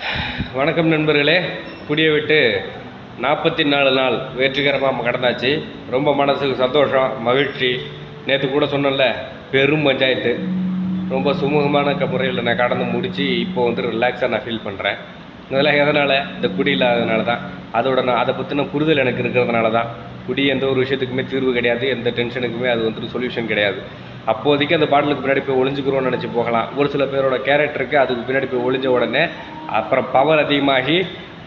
வணக்கம் நண்பர்களே. குடியை விட்டு 44 நாள் வெற்றிகரமாக கடந்தாச்சு. ரொம்ப மனசுக்கு சந்தோஷம், மகிழ்ச்சி. நேற்று கூட சொன்னேன்ல, பெரும் பஞ்சாயத்து. ரொம்ப சுமூகமான முறையில் நான் கடந்து முடித்து இப்போ ரிலாக்ஸாக நான் ஃபீல் பண்ணுறேன். இதெல்லாம் எதனால்? இந்த குடி இல்லாததுனால தான். அதை பற்றின புரிதல் எனக்கு இருக்கிறதுனால தான். குடி எந்த ஒரு விஷயத்துக்குமே தீர்வு கிடையாது, எந்த டென்ஷனுக்குமே அது சொல்யூஷன் கிடையாது. அப்போதைக்கு அந்த பாட்டிலுக்கு பின்னாடி போய் ஒளிஞ்சுக்கிறோன்னு நினச்சி போகலாம். ஒரு சில பேரோட கேரக்டருக்கு அதுக்கு பின்னாடி போய் ஒளிஞ்ச உடனே அப்புறம் பவர் அதிகமாகி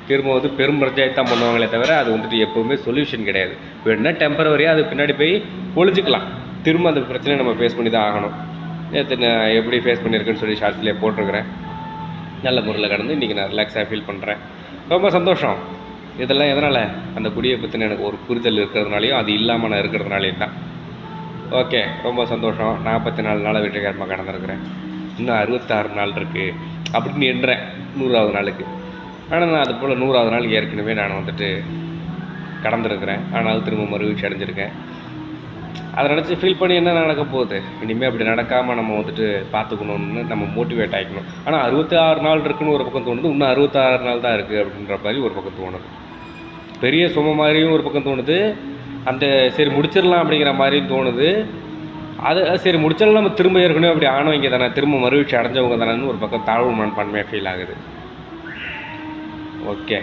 திரும்ப பெரும் பஞ்சாயத்து தான் பண்ணுவாங்களே தவிர அது எப்போவுமே சொல்யூஷன் கிடையாது. வேணுன்னா டெம்பரவரியாக அது பின்னாடி போய் ஒளிஞ்சிக்கலாம். திரும்ப அந்த பிரச்சனையை நம்ம ஃபேஸ் பண்ணி தான் ஆகணும். நேற்று நான் எப்படி ஃபேஸ் பண்ணியிருக்கேன்னு சொல்லி ஷார்ட்ஸ்லேயே போட்டிருக்கிறேன். நல்ல முறையில் கடந்து இன்றைக்கி நான் ரிலாக்ஸாக ஃபீல் பண்ணுறேன். ரொம்ப சந்தோஷம். இதெல்லாம் எதனால்? அந்த குடியை பற்றின எனக்கு ஒரு புரிதல் இருக்கிறதுனாலையும் அது இல்லாமல் நான் இருக்கிறதுனாலையும் தான். ஓகே, ரொம்ப சந்தோஷம். 44 நாள் வெற்றிகரமாக கடந்திருக்கிறேன். இன்னும் 66 நாள் இருக்குது அப்படின்னு எண்ணுறேன் 100வது நாளுக்கு. ஆனால் நான் அது போல் 100வது நாள் ஏற்கனவே நான் கடந்திருக்கிறேன். ஆனால் திரும்ப மறுவீழ்ச்சி அடைஞ்சிருக்கேன். அதை நினச்சி ஃபீல் பண்ணி என்ன நடக்க போகுது? இனிமேல் அப்படி நடக்காமல் நம்ம பார்த்துக்கணுன்னு நம்ம மோட்டிவேட் ஆகிக்கணும். ஆனால் 66 நாள் இருக்குன்னு ஒரு பக்கம் தோணுது, இன்னும் 66 நாள் தான் இருக்குது அப்படின்ற மாதிரி ஒரு பக்கம் தோணுது. பெரிய சும மாதிரியும் ஒரு பக்கம் தோணுது, அந்த சரி முடிச்சிடலாம் அப்படிங்கிற மாதிரியும் தோணுது. அது சரி முடிச்சாலும் நம்ம திரும்ப ஏற்கனவே அப்படி ஆனவங்க தானே, திரும்ப மறுவீழ்ச்சி அடைஞ்சவங்க தானேன்னு ஒரு பக்கம் தாழ்வு மனப்பான்மையாக ஃபீல் ஆகுது. ஓகே,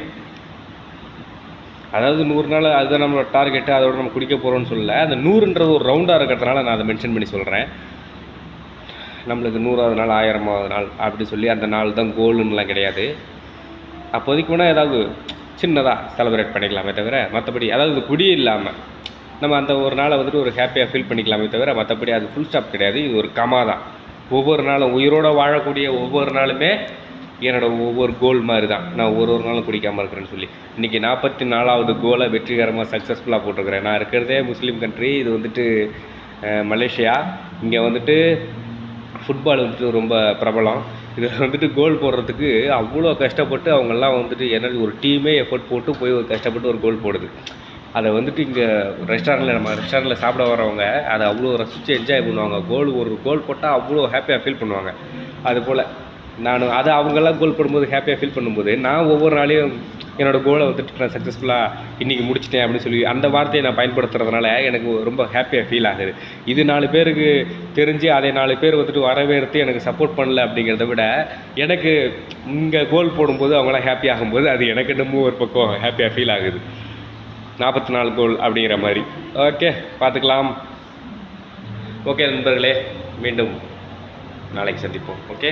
அதாவது 100 நாள் அதுதான் நம்மளோட டார்கெட்டு, அதோட நம்ம குடிக்க போகிறோம்னு சொல்லலை. அந்த 100ன்றது ஒரு ரவுண்டாக இருக்கிறதுனால நான் அதை மென்ஷன் பண்ணி சொல்கிறேன். நம்மளுக்கு 100வது நாள் 1000வது நாள் அப்படி சொல்லி அந்த நாள் தான் கோலுன்னெலாம் கிடையாது. அப்போதைக்கு வேணால் ஏதாவது சின்னதாக செலிப்ரேட் பண்ணிக்கலாமே தவிர மற்றபடி, அதாவது குடி இல்லாமல் நம்ம அந்த ஒரு நாளை ஒரு ஹாப்பியாக ஃபீல் பண்ணிக்கலாமே தவிர மற்றபடி அது ஃபுல் ஸ்டாப் கிடையாது. இது ஒரு கமா தான். ஒவ்வொரு நாளும் உயிரோடு வாழக்கூடிய ஒவ்வொரு நாளுமே என்னோடய ஒவ்வொரு கோல் மாதிரி தான். நான் ஒரு நாளும் குடிக்காமல் இருக்கிறேன்னு சொல்லி இன்றைக்கி 44வது கோலை வெற்றிகரமாக சக்ஸஸ்ஃபுல்லாக போட்டிருக்கிறேன். நான் இருக்கிறதே முஸ்லீம் கண்ட்ரி. இது மலேசியா. இங்கே ஃபுட்பால் ரொம்ப பிரபலம். இதில் கோல் போடுறதுக்கு அவ்வளோ கஷ்டப்பட்டு அவங்கெல்லாம் ஒரு டீமே எஃபர்ட் போட்டு போய் கஷ்டப்பட்டு ஒரு கோல் போடுது. அதை இங்கே நம்ம ரெஸ்டாரண்ட்டில் சாப்பிட வரவங்க அதை அவ்வளோ ரசித்து என்ஜாய் பண்ணுவாங்க. ஒரு கோல் போட்டால் அவ்வளோ ஹாப்பியாக ஃபீல் பண்ணுவாங்க. அதுபோல் அதை அவங்கெல்லாம் கோல் போடும்போது ஹாப்பியாக ஃபீல் பண்ணும்போது நான் ஒவ்வொரு நாளையும் என்னோடய கோலை நான் சக்ஸஸ்ஃபுல்லாக இன்றைக்கி முடிச்சிட்டேன் அப்படின்னு சொல்லி அந்த வார்த்தையை நான் பயன்படுத்துறதுனால எனக்கு ரொம்ப ஹாப்பியாக ஃபீல் ஆகுது. இது 4 பேருக்கு தெரிஞ்சு அதை 4 பேர் வரவேற்று எனக்கு சப்போர்ட் பண்ணல அப்படிங்கிறத விட எனக்கு இங்கே கோல் போடும்போது அவங்களாம் ஹாப்பி ஆகும்போது அது எனக்கு இன்னமும் ஒரு பக்கம் ஹாப்பியாக ஃபீல் ஆகுது. 44 கோல் அப்படிங்கிற மாதிரி. ஓகே, பார்த்துக்கலாம். ஓகே நண்பர்களே, மீண்டும் நாளைக்கு சந்திப்போம். ஓகே.